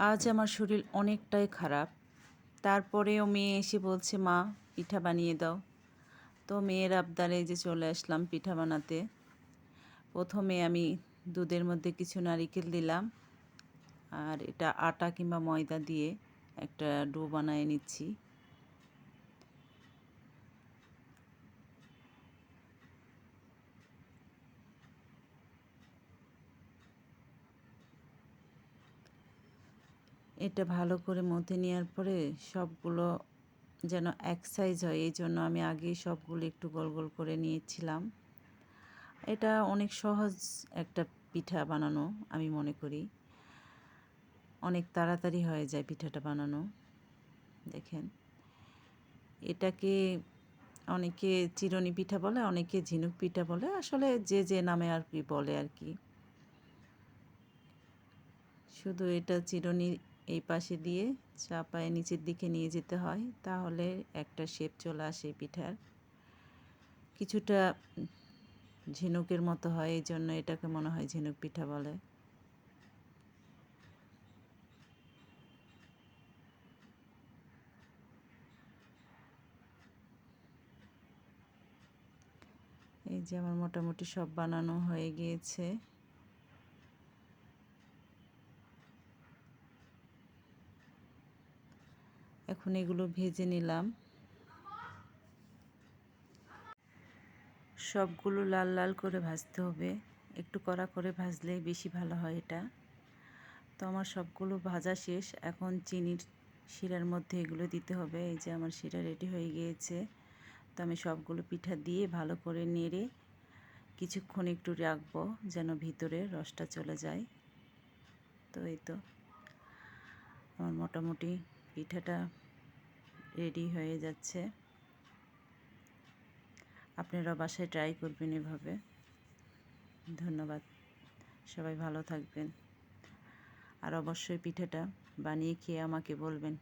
আজ আমার শরীর অনেকটাই খারাপ। তারপরেও মেয়ে এসে বলছে, "মা, পিঠা বানিয়ে দাও।" তো মেয়ের আবদারে যে চলে আসলাম পিঠা বানাতে। প্রথমে আমি দুধের মধ্যে কিছু নারিকেল দিলাম। আর এটা আটা কিংবা ময়দা দিয়ে একটা ডো বানিয়ে নিচ্ছি। এটা ভালো করে মথে নেওয়ার পরে সবগুলো যেন এক সাইজ হয়, এই জন্য আমি আগেই সবগুলো একটু গোল গোল করে নিয়েছিলাম। এটা অনেক সহজ একটা পিঠা বানানো আমি মনে করি। অনেক তাড়াতাড়ি হয়ে যায় পিঠাটা বানানো। দেখেন, এটাকে অনেকে চিরনি পিঠা বলে, অনেকে ঝিনুক পিঠা বলে। আসলে যে যে নামে আর কি বলে আর কি। শুধু এটা চিরুনি এই পাশে দিয়ে চাপায় নিচের দিকে নিয়ে যেতে হয়, তাহলে একটা শেপ চলে আসে পিঠার। কিছুটা ঝিনুকের মতো হয়, এই জন্য এটাকে মনে হয় ঝিনুক পিঠা বলে। এই যে আমার মোটামুটি সব বানানো হয়ে গিয়েছে। এখন এগুলো ভেজে নিলাম। সবগুলো লাল লাল করে ভাজতে হবে, একটু কড়া করে ভাজলেই বেশি ভালো হয় এটা। তো আমার সবগুলো ভাজা শেষ। এখন চিনির শিরার মধ্যে এগুলো দিতে হবে। এই যে আমার শিরা রেডি হয়ে গিয়েছে। তো আমি সবগুলো পিঠা দিয়ে ভালো করে নেড়ে কিছুক্ষণ একটু রাখবো যেন ভিতরে রসটা চলে যায়। তো এই তো আমার মোটামুটি পিঠাটা রেডি হয়ে যাচ্ছে। আপনারা বাসায় ট্রাই করবেন এভাবে। ধন্যবাদ, সবাই ভালো থাকবেন। আর অবশ্যই পিঠাটা বানিয়ে খেয়ে আমাকে বলবেন।